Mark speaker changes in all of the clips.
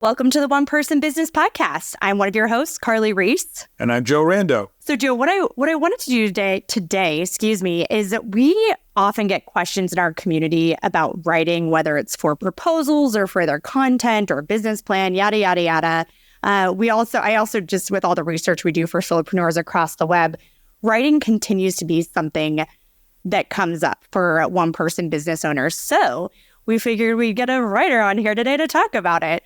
Speaker 1: Welcome to the One Person Business Podcast. I'm one of your hosts, Carly Reese.
Speaker 2: And I'm Joe Rando.
Speaker 1: So Joe, what I wanted to do today, is that we often get questions in our community about writing, whether it's for proposals or for their content or business plan, yada, yada, yada. I also just with all the research we do for solopreneurs across the web, writing continues to be something that comes up for one-person business owners. So we figured we'd get a writer on here today to talk about it.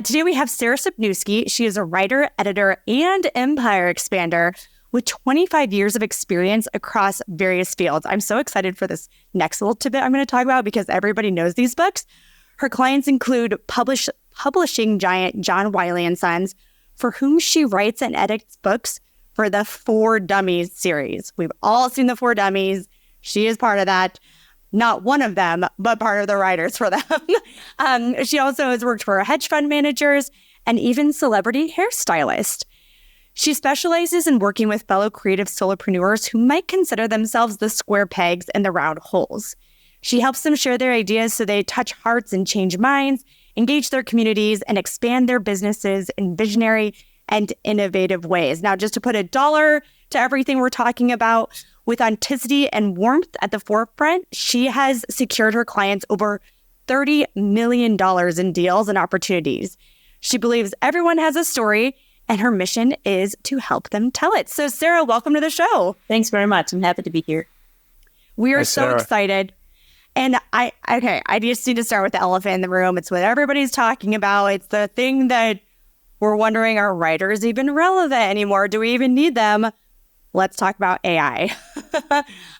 Speaker 1: Today we have Sarah Sypniewski. She is a writer, editor, and empire expander with 25 years of experience across various fields. I'm so excited for this next little tidbit I'm going to talk about because everybody knows these books. Her clients include publishing giant John Wiley & Sons, for whom she writes and edits books for the Four Dummies series. We've all seen the Four Dummies. She is part of that. Not one of them, but part of the writers for them. She also has worked for hedge fund managers and even celebrity hairstylists. She specializes in working with fellow creative solopreneurs who might consider themselves the square pegs and the round holes. She helps them share their ideas so they touch hearts and change minds, engage their communities, and expand their businesses in visionary and innovative ways. Now, just to put a dollar to everything we're talking about, with authenticity and warmth at the forefront, she has secured her clients over $30 million in deals and opportunities. She believes everyone has a story, and her mission is to help them tell it. So, Sarah, welcome to the show.
Speaker 3: Thanks very much. I'm happy to be here.
Speaker 1: We are
Speaker 2: Hi,
Speaker 1: so
Speaker 2: Sarah.
Speaker 1: excited. And I just need to start with the elephant in the room. It's what everybody's talking about. It's the thing that we're wondering, are writers even relevant anymore? Do we even need them? Let's talk about AI.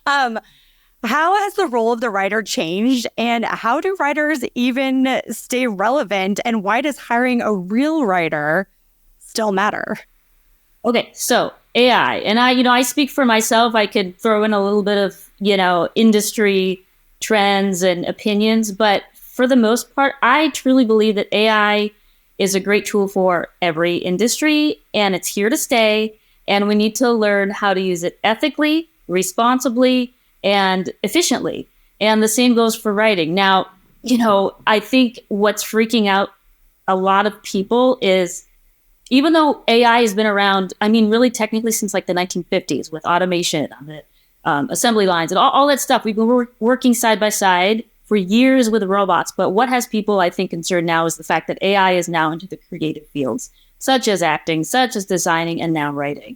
Speaker 1: How has the role of the writer changed, and how do writers even stay relevant, and why does hiring a real writer still matter?
Speaker 3: Okay, so AI, and I speak for myself. I could throw in a little bit of, industry trends and opinions, but for the most part, I truly believe that AI is a great tool for every industry, and it's here to stay. And we need to learn how to use it ethically, responsibly, and efficiently. And the same goes for writing. Now, I think what's freaking out a lot of people is, even though AI has been around, really technically since like the 1950s with automation on the assembly lines and all that stuff, we've been working side by side for years with robots. But what has people, I think, concerned now is the fact that AI is now into the creative fields, such as acting, such as designing, and now writing.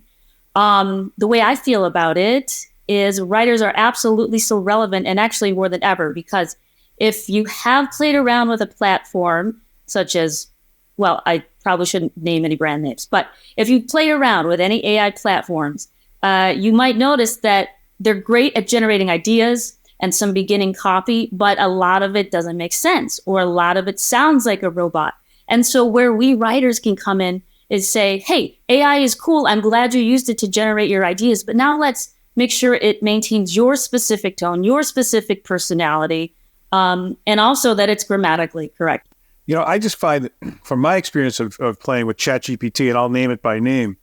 Speaker 3: The way I feel about it is writers are absolutely still relevant, and actually more than ever, because if you have played around with a platform such as, well, I probably shouldn't name any brand names, but if you play around with any AI platforms, you might notice that they're great at generating ideas and some beginning copy, but a lot of it doesn't make sense, or a lot of it sounds like a robot. And so where we writers can come in is say, hey, AI is cool. I'm glad you used it to generate your ideas, but now let's make sure it maintains your specific tone, your specific personality, and also that it's grammatically correct.
Speaker 2: I just find that from my experience of playing with ChatGPT, and I'll name it by name,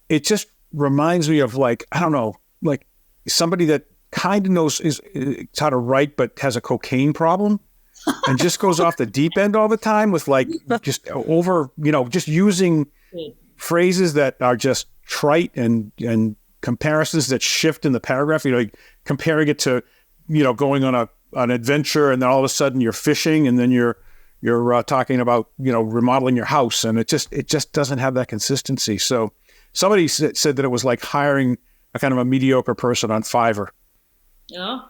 Speaker 2: it just reminds me of somebody that kind of knows how to write, but has a cocaine problem. And just goes off the deep end all the time with just using phrases that are just trite and comparisons that shift in the paragraph, comparing it to, going on an adventure, and then all of a sudden you're fishing, and then you're talking about, remodeling your house, and it just doesn't have that consistency. So somebody said that it was like hiring a kind of a mediocre person on Fiverr.
Speaker 3: Oh.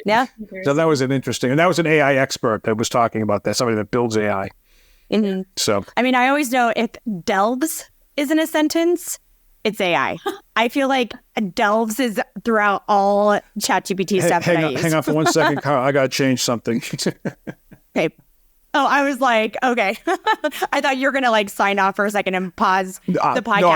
Speaker 1: Yeah.
Speaker 2: So that was and that was an AI expert that was talking about that, somebody that builds AI.
Speaker 1: Mm-hmm.
Speaker 2: So,
Speaker 1: I always know if delves isn't a sentence, it's AI. I feel like delves is throughout all ChatGPT stuff that I use.
Speaker 2: Hang on for 1 second, Carl. I got to change something.
Speaker 1: Okay. Oh, I was like, okay. I thought you were gonna sign off for a second and pause the podcast.
Speaker 2: No,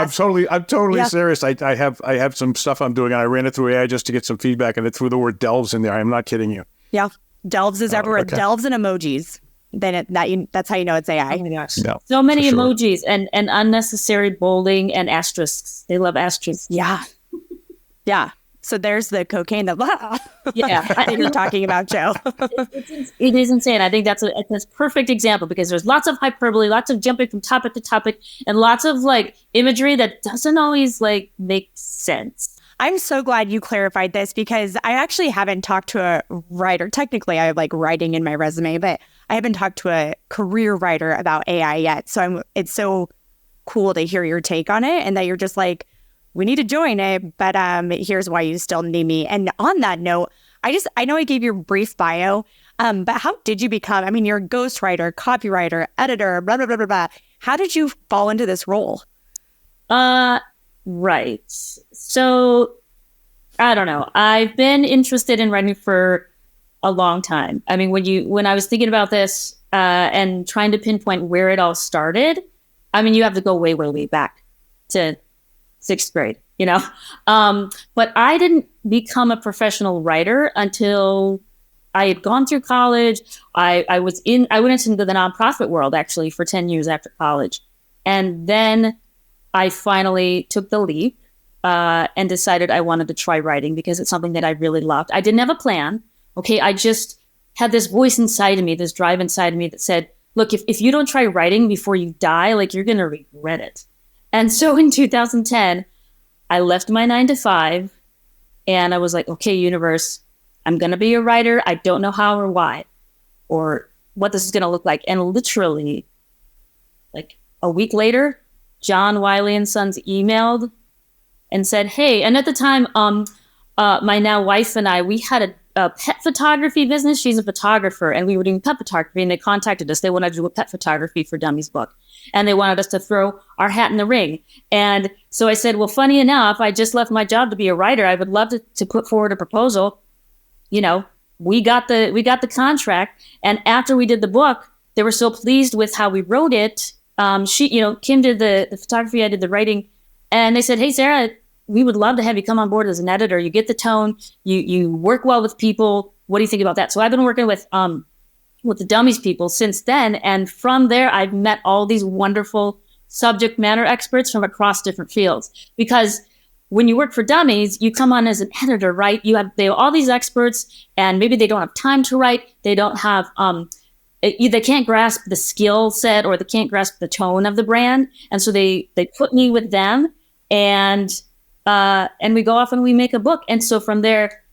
Speaker 2: I'm totally serious. I have some stuff I'm doing, and I ran it through AI just to get some feedback, and it threw the word delves in there. I'm not kidding you.
Speaker 1: Yeah, delves is everywhere.
Speaker 2: Okay.
Speaker 1: Delves and emojis. Then that's how you know it's AI.
Speaker 3: Oh my gosh.
Speaker 2: No,
Speaker 3: so many
Speaker 2: for sure.
Speaker 3: emojis and unnecessary bolding and asterisks. They love asterisks.
Speaker 1: Yeah. Yeah. So there's the cocaine that
Speaker 3: Yeah,
Speaker 1: that you're talking about, Joe.
Speaker 3: It is insane. I think that's a perfect example because there's lots of hyperbole, lots of jumping from topic to topic, and lots of like imagery that doesn't always like make sense.
Speaker 1: I'm so glad you clarified this because I actually haven't talked to a writer. Technically, I have like writing in my resume, but I haven't talked to a career writer about AI yet. So it's so cool to hear your take on it and that you're just like, we need to join it, but here's why you still need me. And on that note, I know I gave you a brief bio, but how did you become, I mean, you're a ghostwriter, copywriter, editor, blah, blah, blah, blah, blah. How did you fall into this role?
Speaker 3: Right. So, I don't know. I've been interested in writing for a long time. I mean, when I was thinking about this and trying to pinpoint where it all started, I mean, you have to go way, way, way back to 6th grade, you know? But I didn't become a professional writer until I had gone through college. I went into the nonprofit world actually for 10 years after college. And then I finally took the leap and decided I wanted to try writing because it's something that I really loved. I didn't have a plan. Okay. I just had this voice inside of me, this drive inside of me that said, look, if you don't try writing before you die, like you're going to regret it. And so in 2010, I left my 9-to-5 and I was like, okay, universe, I'm going to be a writer. I don't know how or why or what this is going to look like. And literally like a week later, John Wiley & Sons emailed and said, hey, and at the time, my now wife and I, we had a pet photography business. She's a photographer and we were doing pet photography and they contacted us. They wanted to do a pet photography for Dummies book and they wanted us to throw our hat in the ring. And so I said, well, funny enough, I just left my job to be a writer. I would love to put forward a proposal. You know, we got the contract. And after we did the book, they were so pleased with how we wrote it. Kim did the photography, I did the writing. And they said, hey, Sarah, we would love to have you come on board as an editor. You get the tone, you work well with people. What do you think about that? So I've been working with the Dummies people since then. And from there, I've met all these wonderful subject matter experts from across different fields. Because when you work for Dummies, you come on as an editor, right? They have all these experts and maybe they don't have time to write. They don't have, they can't grasp the skill set or they can't grasp the tone of the brand. And so they put me with them and we go off and we make a book. And so from there,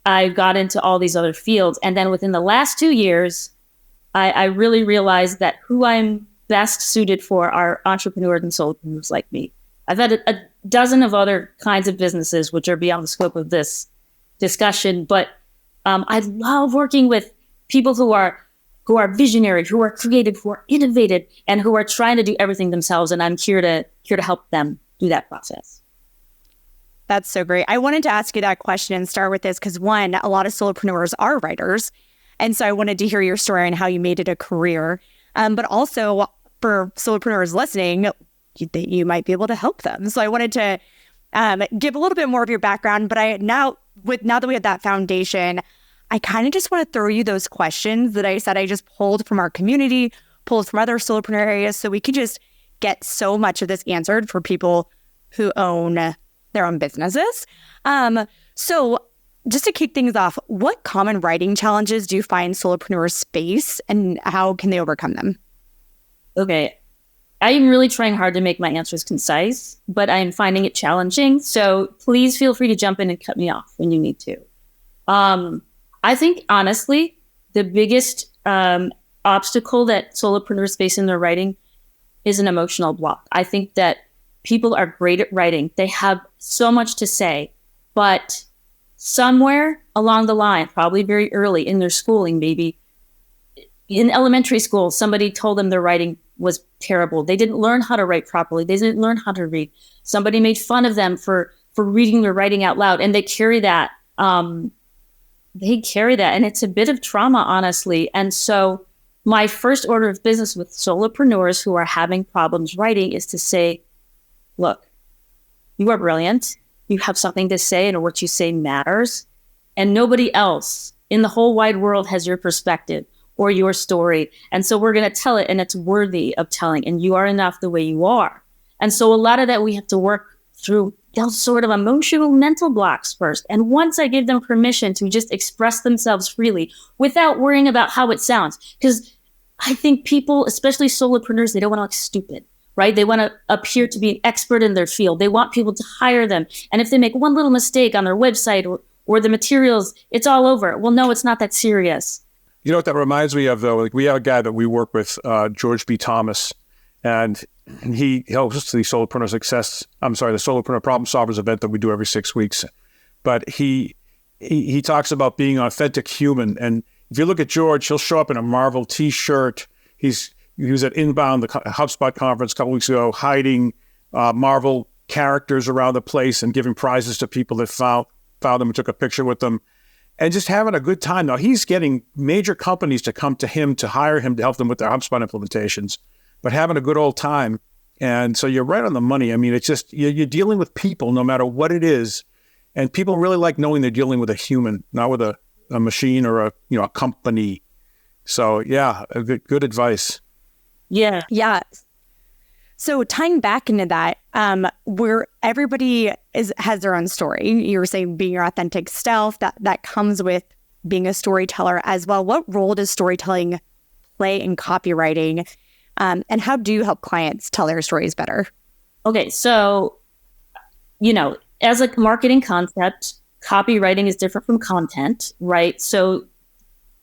Speaker 3: I got into all these other fields. And then within the last 2 years, I really realized that who I'm best suited for are entrepreneurs and solopreneurs like me. I've had a dozen of other kinds of businesses, which are beyond the scope of this discussion. But I love working with people who are visionary, who are creative, who are innovative, and who are trying to do everything themselves. And I'm here to help them do that process.
Speaker 1: That's so great. I wanted to ask you that question and start with this because one, a lot of solopreneurs are writers. And so I wanted to hear your story and how you made it a career. But also for solopreneurs listening, you might be able to help them. So I wanted to give a little bit more of your background. But now that we have that foundation, I kind of just want to throw you those questions that I said I just pulled from our community, pulled from other solopreneur areas. So we could just get so much of this answered for people who own their own businesses. So just to kick things off, what common writing challenges do you find solopreneurs face and how can they overcome them?
Speaker 3: Okay. I'm really trying hard to make my answers concise, but I'm finding it challenging. So please feel free to jump in and cut me off when you need to. I think, honestly, the biggest obstacle that solopreneurs face in their writing is an emotional block. I think that people are great at writing. They have so much to say, but somewhere along the line, probably very early in their schooling, maybe in elementary school, somebody told them their writing was terrible. They didn't learn how to write properly. They didn't learn how to read. Somebody made fun of them for reading their writing out loud, and they carry that. And it's a bit of trauma, honestly. And so my first order of business with solopreneurs who are having problems writing is to say, look, you are brilliant. You have something to say, and what you say matters. And nobody else in the whole wide world has your perspective or your story. And so we're going to tell it, and it's worthy of telling. And you are enough the way you are. And so a lot of that we have to work through they'll sort of emotional mental blocks first. And once I give them permission to just express themselves freely without worrying about how it sounds, because I think people, especially solopreneurs, they don't want to look stupid, right? They want to appear to be an expert in their field. They want people to hire them. And if they make one little mistake on their website or the materials, it's all over. Well, no, it's not that serious.
Speaker 2: You know what that reminds me of, though? Like, we have a guy that we work with, George B. Thomas, and he helps the Solopreneur the Solopreneur Problem Solvers event that we do every 6 weeks. But he talks about being an authentic human. And if you look at George, he'll show up in a Marvel T-shirt. He was at Inbound, the HubSpot conference a couple weeks ago, hiding Marvel characters around the place and giving prizes to people that found them and took a picture with them. And just having a good time. Now, he's getting major companies to come to him to hire him to help them with their HubSpot implementations, but having a good old time. And so you're right on the money. I mean, it's just, you're dealing with people no matter what it is. And people really like knowing they're dealing with a human, not with a machine or a company. So yeah, good advice.
Speaker 3: Yeah.
Speaker 1: Yeah. So tying back into that, where everybody has their own story. You were saying being your authentic self, that comes with being a storyteller as well. What role does storytelling play in copywriting? And how do you help clients tell their stories better?
Speaker 3: Okay, so, as a marketing concept, copywriting is different from content, right? So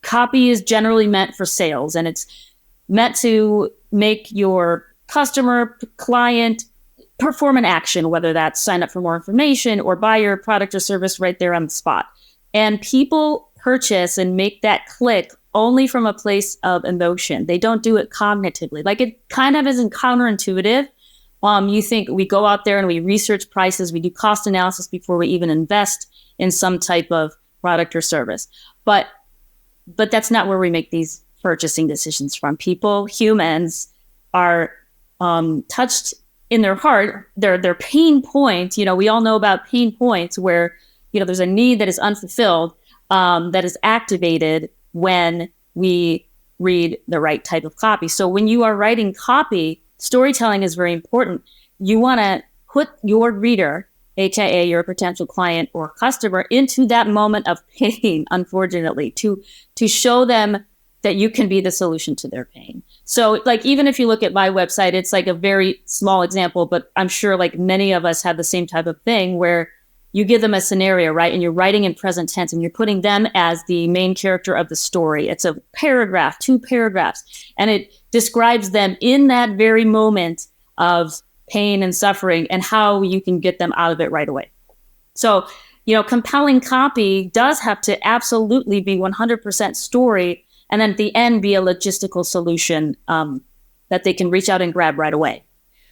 Speaker 3: copy is generally meant for sales, and it's meant to make your customer, client perform an action, whether that's sign up for more information or buy your product or service right there on the spot. And people purchase and make that click only from a place of emotion. They don't do it cognitively. Like, it kind of isn't counterintuitive. You think we go out there and we research prices, we do cost analysis before we even invest in some type of product or service. But that's not where we make these purchasing decisions from. People, humans, are touched in their heart, their pain points. We all know about pain points where, there's a need that is unfulfilled, that is activated when we read the right type of copy. So when you are writing copy, storytelling is very important. You want to put your reader, aka your potential client or customer, into that moment of pain, unfortunately, to show them that you can be the solution to their pain. So like, even if you look at my website, it's like a very small example, but I'm sure like many of us have the same type of thing where you give them a scenario, right? And you're writing in present tense and you're putting them as the main character of the story. It's a paragraph, 2 paragraphs, and it describes them in that very moment of pain and suffering and how you can get them out of it right away. So, compelling copy does have to absolutely be 100% story, and then at the end be a logistical solution that they can reach out and grab right away.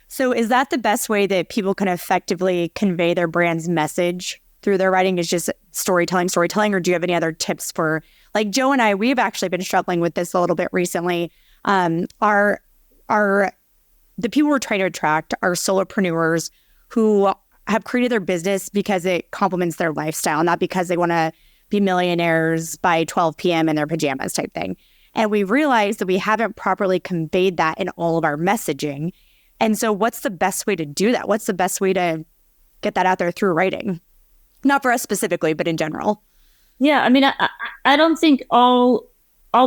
Speaker 1: So is that the best way that people can effectively convey their brand's message through their writing, is just storytelling? Or do you have any other tips for, like Joe and I, we've actually been struggling with this a little bit recently. The people we're trying to attract are solopreneurs who have created their business because it complements their lifestyle, not because they want to be millionaires by 12 p.m. in their pajamas type thing. And we realized that we haven't properly conveyed that in all of our messaging. And so what's the best way to do that? What's the best way to get that out there through writing? Not for us specifically, but in general.
Speaker 3: Yeah, I mean, I don't think all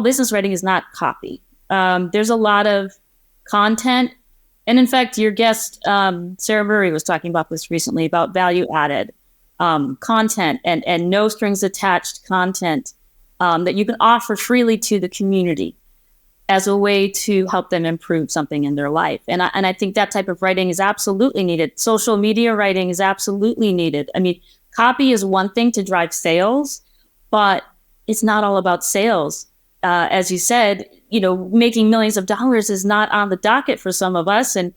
Speaker 3: business writing is not copy. There's a lot of content. And in fact, your guest, Sarah Murray, was talking about this recently, about value-added content and no strings attached content that you can offer freely to the community as a way to help them improve something in their life. And I think that type of writing is absolutely needed. Social media writing is absolutely needed. I mean, copy is one thing to drive sales, but it's not all about sales. As you said, making millions of dollars is not on the docket for some of us. And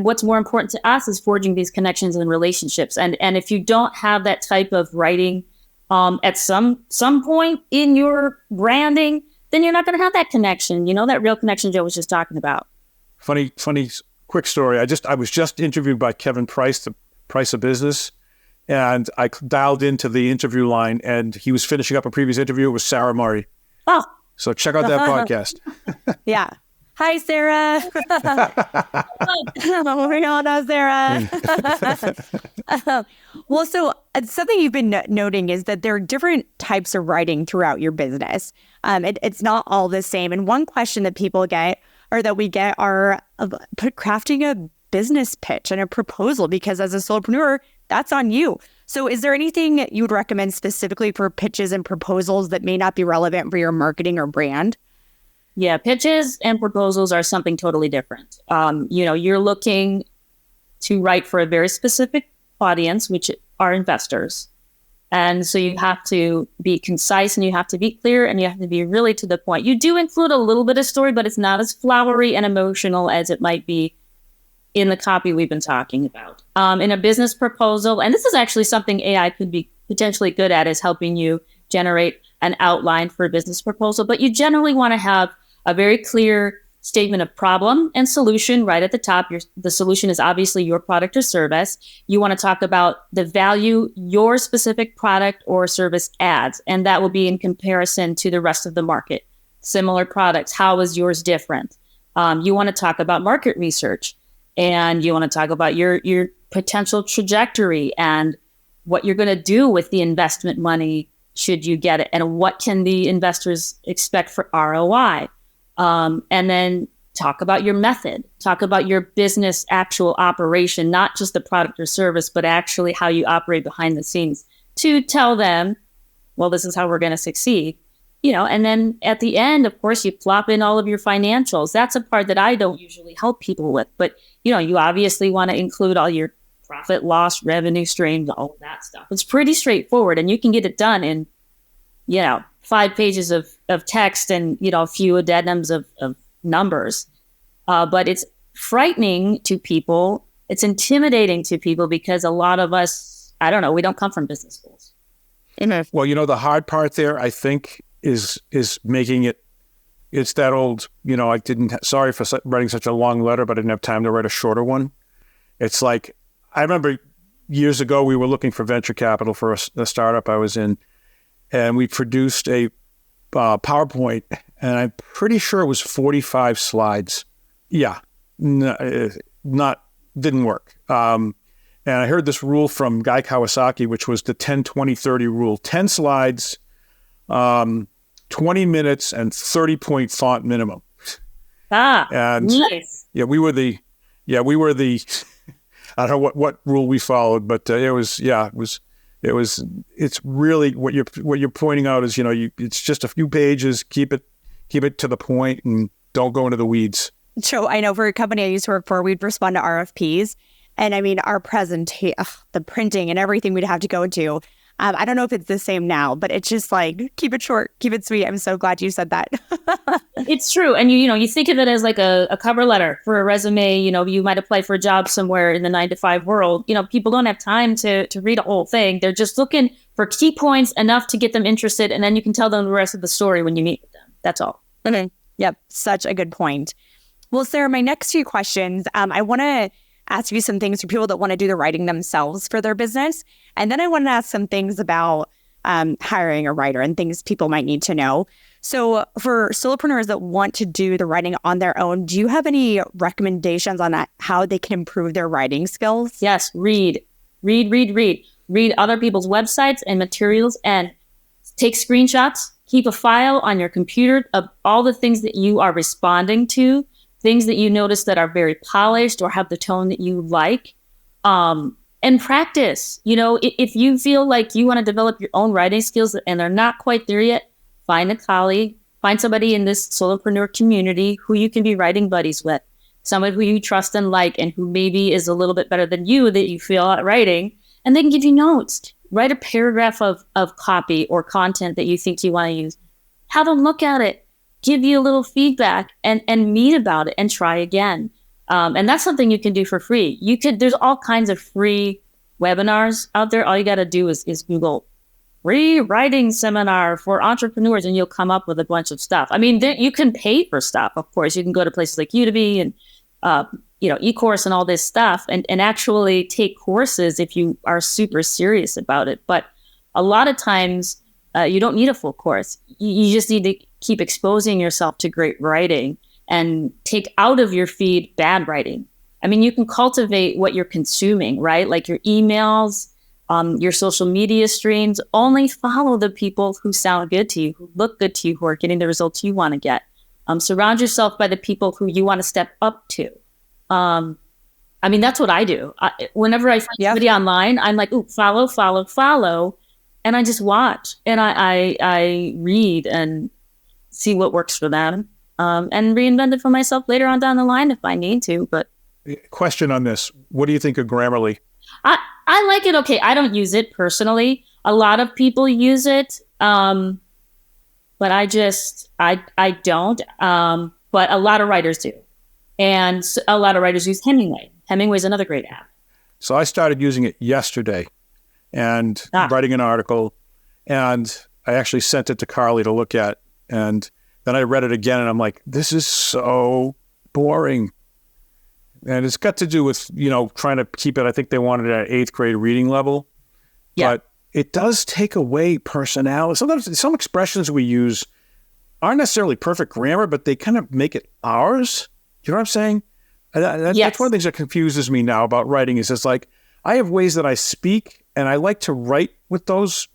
Speaker 3: what's more important to us is forging these connections and relationships. And if you don't have that type of writing at some point in your branding, then you're not going to have that connection, that real connection Joe was just talking about.
Speaker 2: Funny, quick story. I was just interviewed by Kevin Price, the Price of Business, and I dialed into the interview line, and he was finishing up a previous interview with Sarah Murray.
Speaker 1: Oh.
Speaker 2: So check out that podcast.
Speaker 1: Yeah. Hi, Sarah. We all know Sarah. Well, so something you've been noting is that there are different types of writing throughout your business. It's not all the same. And one question that people get or that we get are crafting a business pitch and a proposal, because as a solopreneur, that's on you. So is there anything you would recommend specifically for pitches and proposals that may not be relevant for your marketing or brand?
Speaker 3: Yeah, pitches and proposals are something totally different. You're looking to write for a very specific audience, which are investors. And so you have to be concise and you have to be clear and you have to be really to the point. You do include a little bit of story, but it's not as flowery and emotional as it might be in the copy we've been talking about. In a business proposal, and this is actually something AI could be potentially good at, is helping you generate an outline for a business proposal. But you generally want to have a very clear statement of problem and solution right at the top. The solution is obviously your product or service. You want to talk about the value your specific product or service adds, and that will be in comparison to the rest of the market. Similar products, how is yours different? You want to talk about market research, and you want to talk about your potential trajectory and what you're going to do with the investment money should you get it, and what can the investors expect for ROI. And then talk about your method, talk about your business actual operation, not just the product or service, but actually how you operate behind the scenes to tell them, well, this is how we're going to succeed, and then at the end, of course, you plop in all of your financials. That's a part that I don't usually help people with, but you obviously want to include all your profit, loss, revenue streams, all of that stuff. It's pretty straightforward and you can get it done in, 5 pages of text and, a few addendums of numbers. But it's frightening to people. It's intimidating to people because a lot of us, I don't know, we don't come from business schools.
Speaker 2: Well, the hard part there, I think, is making it, it's that old, sorry for writing such a long letter, but I didn't have time to write a shorter one. It's like, I remember years ago, we were looking for venture capital for a startup I was in, and we produced a PowerPoint, and I'm pretty sure it was 45 slides. Yeah, didn't work. And I heard this rule from Guy Kawasaki, which was the 10-20-30 rule: 10 slides, 20 minutes, and 30-point font minimum. And
Speaker 3: nice.
Speaker 2: we were the I don't know what rule we followed, but it's really what you're pointing out is, it's just a few pages, keep it to the point and don't go into the weeds.
Speaker 1: So I know for a company I used to work for, we'd respond to RFPs. And I mean, our presentation, the printing and everything we'd have to go to. I don't know if it's the same now, but it's just like, keep it short, keep it sweet. I'm so glad you said that.
Speaker 3: It's true. And you think of it as like a cover letter for a resume. You might apply for a job somewhere in the 9-to-5 world. People don't have time to read a whole thing. They're just looking for key points enough to get them interested. And then you can tell them the rest of the story when you meet with them. That's all.
Speaker 1: Okay. Yep. Such a good point. Well, Sarah, my next few questions, I want to ask you some things for people that want to do the writing themselves for their business. And then I want to ask some things about hiring a writer and things people might need to know. So for solopreneurs that want to do the writing on their own, do you have any recommendations on that, how they can improve their writing skills?
Speaker 3: Yes, read other people's websites and materials and take screenshots. Keep a file on your computer of all the things that you are responding to, things that you notice that are very polished or have the tone that you like, and practice. If you feel like you want to develop your own writing skills and they're not quite there yet, find a colleague, find somebody in this solopreneur community who you can be writing buddies with, someone who you trust and like, and who maybe is a little bit better than you that you feel at writing, and they can give you notes. Write a paragraph of copy or content that you think you want to use. Have them look at it, give you a little feedback, and meet about it and try again. And that's something you can do for free. There's all kinds of free webinars out there. All you got to do is Google free writing seminar for entrepreneurs, and you'll come up with a bunch of stuff. I mean, you can pay for stuff, of course. You can go to places like Udemy and eCourse and all this stuff, and actually take courses if you are super serious about it. But a lot of times, you don't need a full course. You just need to keep exposing yourself to great writing and take out of your feed bad writing. I mean, you can cultivate what you're consuming, right? Like your emails, your social media streams. Only follow the people who sound good to you, who look good to you, who are getting the results you want to get. Surround yourself by the people who you want to step up to. I mean, that's what I do. Whenever I find somebody online, I'm like, ooh, follow, follow, follow. And I just watch and I read and see what works for them, and reinvent it for myself later on down the line if I need to. But
Speaker 2: question on this: what do you think of Grammarly?
Speaker 3: I like it. Okay, I don't use it personally. A lot of people use it, but I don't. But a lot of writers do, and a lot of writers use Hemingway. Hemingway's another great app.
Speaker 2: So I started using it yesterday, and writing an article, and I actually sent it to Carly to look at, and then I read it again, and I'm like, this is so boring. And it's got to do with, trying to keep it, I think they wanted it at 8th grade reading level. Yeah. But it does take away personality. Sometimes some expressions we use aren't necessarily perfect grammar, but they kind of make it ours. You know what I'm saying? That's one of the things that confuses me now about writing is it's like, I have ways that I speak, and I like to write with those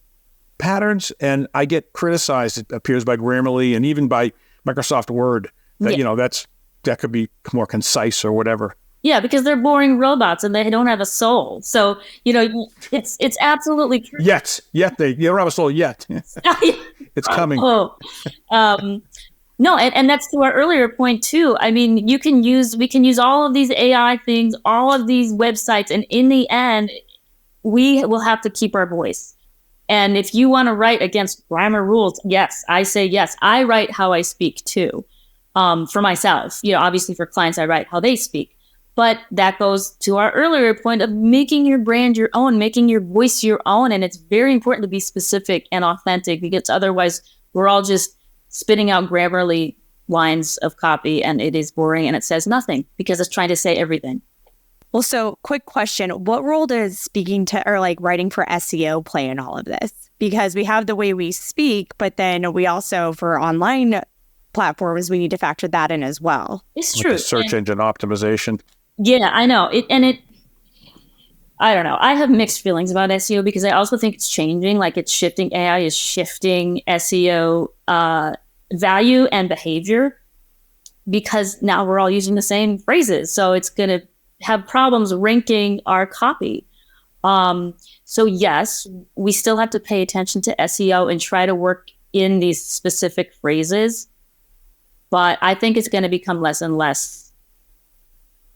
Speaker 2: patterns, and I get criticized, it appears, by Grammarly and even by Microsoft Word. That, that could be more concise or whatever.
Speaker 3: Yeah, because they're boring robots and they don't have a soul. So, it's absolutely true.
Speaker 2: Yet they don't have a soul yet. It's coming.
Speaker 3: No, and that's to our earlier point too. I mean, we can use all of these AI things, all of these websites, and in the end, we will have to keep our voice. And if you want to write against grammar rules, yes, I say yes. I write how I speak too. For myself, obviously for clients, I write how they speak. But that goes to our earlier point of making your brand your own, making your voice your own. And it's very important to be specific and authentic, because otherwise we're all just spitting out Grammarly lines of copy, and it is boring and it says nothing because it's trying to say everything.
Speaker 1: Well, so quick question. What role does speaking to or writing for SEO play in all of this? Because we have the way we speak, but then we also, for online platforms, we need to factor that in as well.
Speaker 3: It's true.
Speaker 2: The search engine optimization.
Speaker 3: Yeah, I know. I don't know. I have mixed feelings about SEO because I also think it's changing. Like, it's shifting. AI is shifting SEO value and behavior, because now we're all using the same phrases. So it's going to have problems ranking our copy. So yes, we still have to pay attention to SEO and try to work in these specific phrases. But I think it's going to become less and less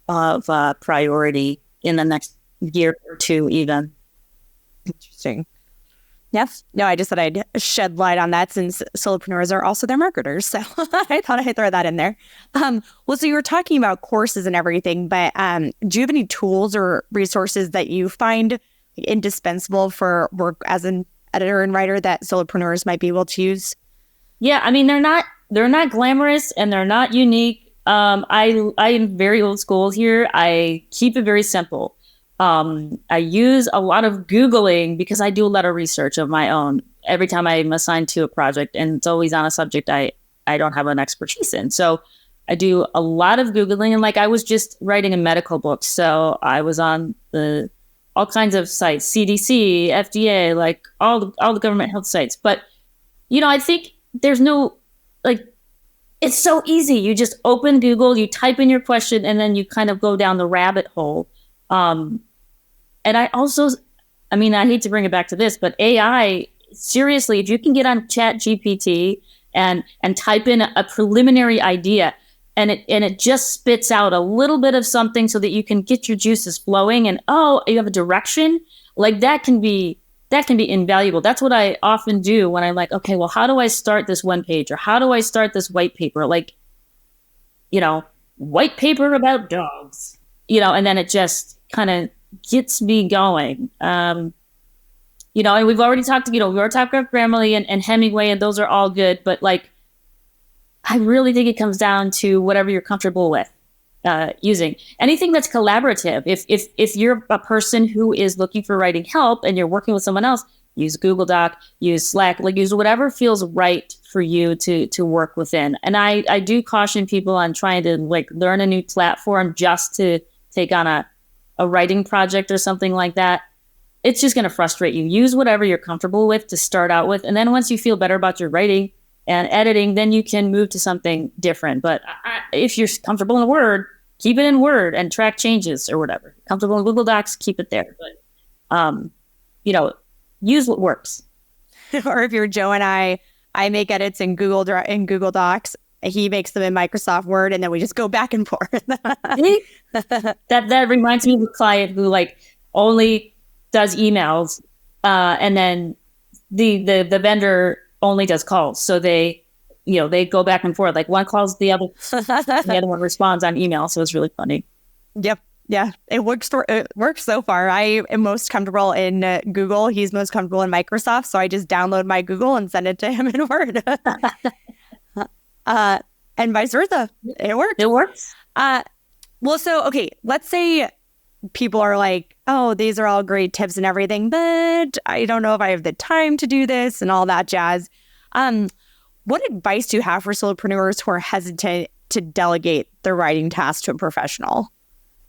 Speaker 3: of a priority in the next year or two even.
Speaker 1: Interesting. Yes. No, I just thought I'd shed light on that, since solopreneurs are also their marketers. So I thought I'd throw that in there. Well, so you were talking about courses and everything, but do you have any tools or resources that you find indispensable for work as an editor and writer that solopreneurs might be able to use?
Speaker 3: Yeah, I mean, they're not glamorous and they're not unique. I am very old school here. I keep it very simple. I use a lot of Googling because I do a lot of research of my own every time I'm assigned to a project, and it's always on a subject I don't have an expertise in. So I do a lot of Googling, and I was just writing a medical book. So I was on all kinds of sites, CDC, FDA, all the government health sites. But, I think there's no, it's so easy. You just open Google, you type in your question, and then you kind of go down the rabbit hole. And I also, I hate to bring it back to this, but AI, seriously, if you can get on ChatGPT and type in a preliminary idea, and it just spits out a little bit of something so that you can get your juices flowing, and you have a direction, that can be invaluable. That's what I often do when I'm like, okay, well, how do I start this one page, or how do I start this white paper? White paper about dogs, and then it just kind of gets me going. And we've already talked, we already talked about Grammarly and Hemingway, and those are all good. But I really think it comes down to whatever you're comfortable with using. Anything that's collaborative. If you're a person who is looking for writing help and you're working with someone else, use Google Doc, use Slack, use whatever feels right for you to work within. And I do caution people on trying to learn a new platform just to take on a writing project or something like that, it's just going to frustrate you. Use whatever you're comfortable with to start out with. And then once you feel better about your writing and editing, then you can move to something different. But if you're comfortable in Word, keep it in Word and track changes or whatever. Comfortable in Google Docs, keep it there. But, use what works.
Speaker 1: Or if you're Joe and I make edits in Google Docs. He makes them in Microsoft Word, and then we just go back and forth.
Speaker 3: That reminds me of a client who only does emails, and then the vendor only does calls. So they go back and forth. Like one calls the other, the other one responds on email. So it's really funny.
Speaker 1: Yep. Yeah, it works so far. I am most comfortable in Google. He's most comfortable in Microsoft. So I just download my Google and send it to him in Word. And vice versa. It works.
Speaker 3: It works.
Speaker 1: Well, so, okay, let's say people are like, oh, these are all great tips and everything, but I don't know if I have the time to do this and all that jazz. What advice do you have for solopreneurs who are hesitant to delegate their writing task to a professional?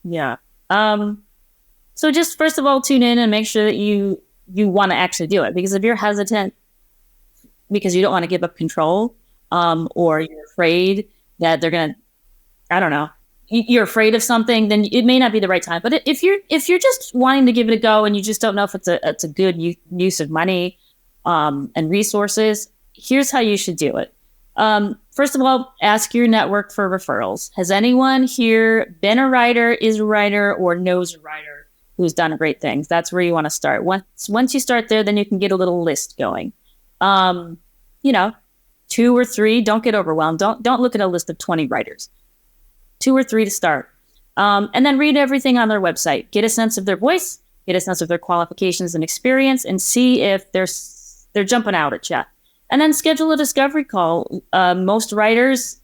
Speaker 3: Yeah. So just first of all, tune in and make sure that you want to actually do it. Because if you're hesitant because you don't want to give up control, or you're afraid that they're going to, I don't know, you're afraid of something, then it may not be the right time. But if you're just wanting to give it a go and you just don't know if it's a good use of money, and resources, here's how you should do it. First of all, ask your network for referrals. Has anyone here been a writer, is a writer, or knows a writer who's done great things? That's where you want to start. Once you start there, then you can get a little list going. 2 or 3, don't get overwhelmed. Don't look at a list of 20 writers. 2 or 3 to start. And then read everything on their website. Get a sense of their voice, get a sense of their qualifications and experience, and see if they're jumping out at you. And then schedule a discovery call. Most writers,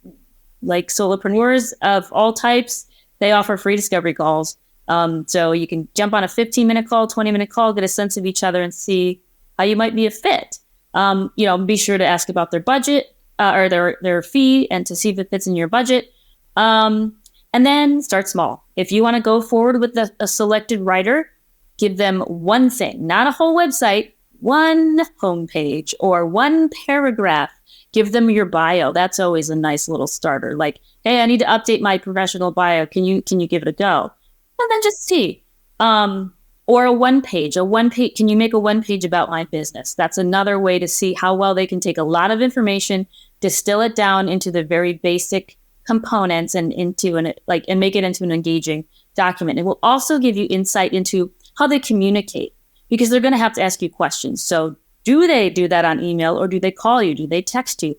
Speaker 3: like solopreneurs of all types, they offer free discovery calls. So you can jump on a 15-minute call, 20-minute call, get a sense of each other and see how you might be a fit. Be sure to ask about their budget or their fee and to see if it fits in your budget. And then start small. If you want to go forward with a selected writer, give them one thing, not a whole website, one homepage or one paragraph. Give them your bio. That's always a nice little starter. Like, hey, I need to update my professional bio. Can you give it a go? And then just see. Or a one page. Can you make a one page about my business? That's another way to see how well they can take a lot of information, distill it down into the very basic components and make it into an engaging document. It will also give you insight into how they communicate, because they're going to have to ask you questions. So do they do that on email, or do they call you? Do they text you?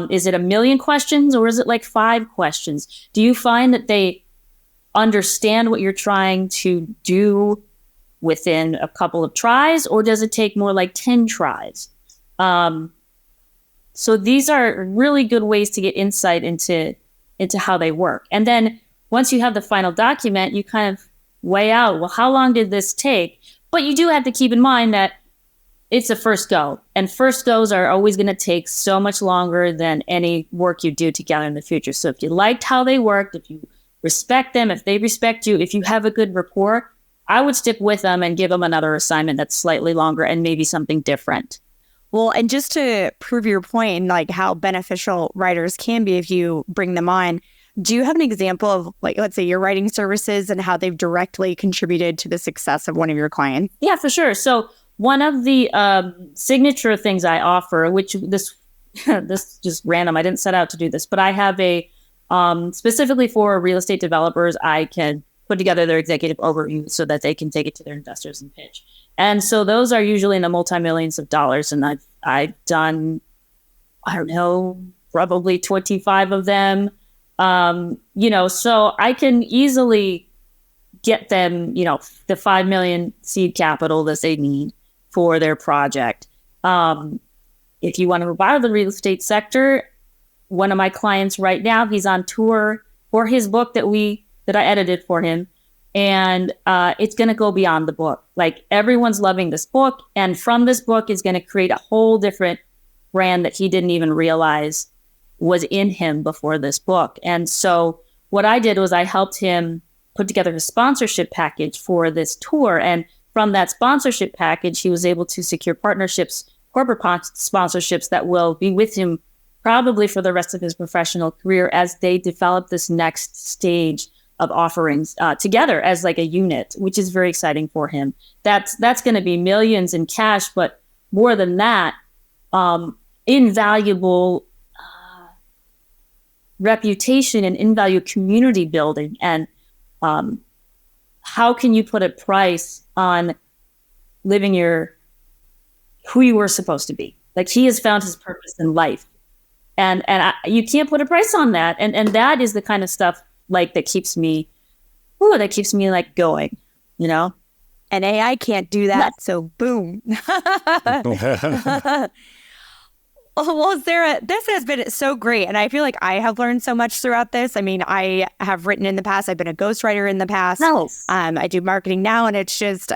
Speaker 3: Is it 1 million questions, or is it like 5 questions? Do you find that they understand what you're trying to do within a couple of tries, or does it take more like 10 tries? So these are really good ways to get insight into how they work. And then once you have the final document, you kind of weigh out, well, how long did this take? But you do have to keep in mind that it's a first go, and first goes are always going to take so much longer than any work you do together in the future. So if you liked how they worked, if you respect them, if they respect you, if you have a good rapport, I would stick with them and give them another assignment that's slightly longer and maybe something different.
Speaker 1: Well, and just to prove your point, like how beneficial writers can be if you bring them on, do you have an example of, like, let's say your writing services and how they've directly contributed to the success of one of your clients?
Speaker 3: Yeah, for sure. So one of the signature things I offer, which this just random, I didn't set out to do this, but I have a specifically for real estate developers, I can put together their executive overview so that they can take it to their investors and pitch. And so those are usually in the multi-millions of dollars. And I've done, I don't know, probably 25 of them. So I can easily get them, the 5 million seed capital that they need for their project. If you want to buy the real estate sector, one of my clients right now, he's on tour for his book that I edited for him. And it's going to go beyond the book. Like, everyone's loving this book. And from this book is going to create a whole different brand that he didn't even realize was in him before this book. And so what I did was I helped him put together a sponsorship package for this tour. And from that sponsorship package, he was able to secure partnerships, corporate sponsorships that will be with him probably for the rest of his professional career as they develop this next stage of offerings together as like a unit, which is very exciting for him. That's going to be millions in cash, but more than that, invaluable reputation and invaluable community building. And how can you put a price on living who you were supposed to be? Like, he has found his purpose in life, and you can't put a price on that. And that is the kind of stuff like that keeps me like going, you know.
Speaker 1: And AI can't do that. So boom. Well, Sarah, this has been so great. And I feel like I have learned so much throughout this. I mean, I have written in the past. I've been a ghostwriter in the past.
Speaker 3: Nice.
Speaker 1: I do marketing now. And it's just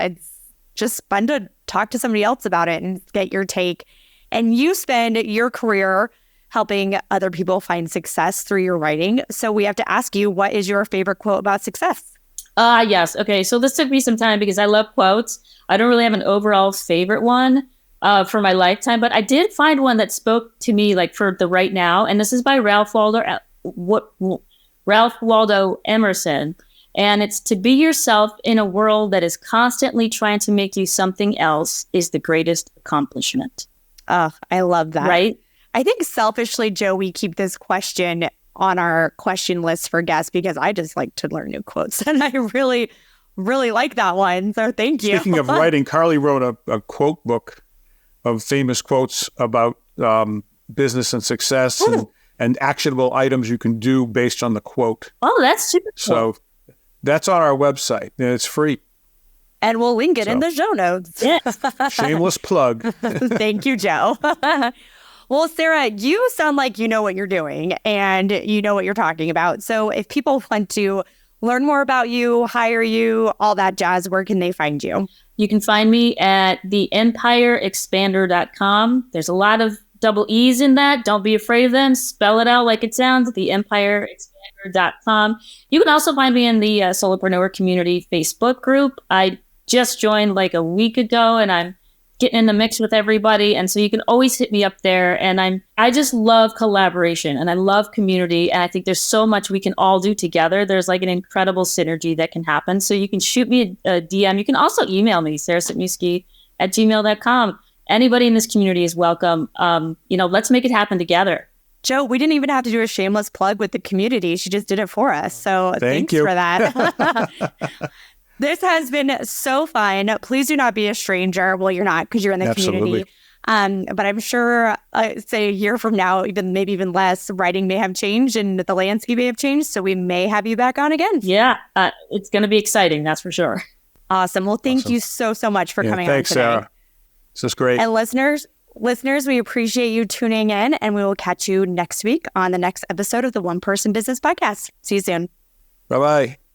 Speaker 1: fun to talk to somebody else about it and get your take. And you spend your career helping other people find success through your writing. So we have to ask you, what is your favorite quote about success?
Speaker 3: Yes. Okay. So this took me some time because I love quotes. I don't really have an overall favorite one for my lifetime, but I did find one that spoke to me like for the right now. And this is by Ralph Waldo Emerson. And it's, to be yourself in a world that is constantly trying to make you something else is the greatest accomplishment.
Speaker 1: Oh, I love that.
Speaker 3: Right?
Speaker 1: I think selfishly, Joe, we keep this question on our question list for guests because I just like to learn new quotes. And I really, really like that one. So thank you.
Speaker 2: Speaking of writing, Carly wrote a quote book of famous quotes about business and success and actionable items you can do based on the quote.
Speaker 3: Oh, that's super cool.
Speaker 2: So that's on our website, and it's free.
Speaker 1: And we'll link it in the show notes.
Speaker 3: Yes.
Speaker 2: Shameless plug.
Speaker 1: Thank you, Joe. Well, Sarah, you sound like you know what you're doing and you know what you're talking about. So if people want to learn more about you, hire you, all that jazz, where can they find you?
Speaker 3: You can find me at theempireexpander.com. There's a lot of double E's in that. Don't be afraid of them. Spell it out like it sounds, theempireexpander.com. You can also find me in the Solopreneur Community Facebook group. I just joined like a week ago, and I'm getting in the mix with everybody. And so you can always hit me up there. And I just love collaboration and I love community. And I think there's so much we can all do together. There's like an incredible synergy that can happen. So you can shoot me a DM. You can also email me, sarahsypniewski@gmail.com. Anybody in this community is welcome. Let's make it happen together.
Speaker 1: Joe, we didn't even have to do a shameless plug with the community. She just did it for us. So thanks for that. This has been so fun. Please do not be a stranger. Well, you're not because you're in the community. But I'm sure, say a year from now, maybe even less, writing may have changed and the landscape may have changed. So we may have you back on again.
Speaker 3: Yeah, it's going to be exciting. That's for sure.
Speaker 1: Awesome. Well, thank you so much for coming on today.
Speaker 2: Thanks, Sarah. This is great.
Speaker 1: And listeners, we appreciate you tuning in, and we will catch you next week on the next episode of the One Person Business Podcast. See you soon.
Speaker 2: Bye-bye.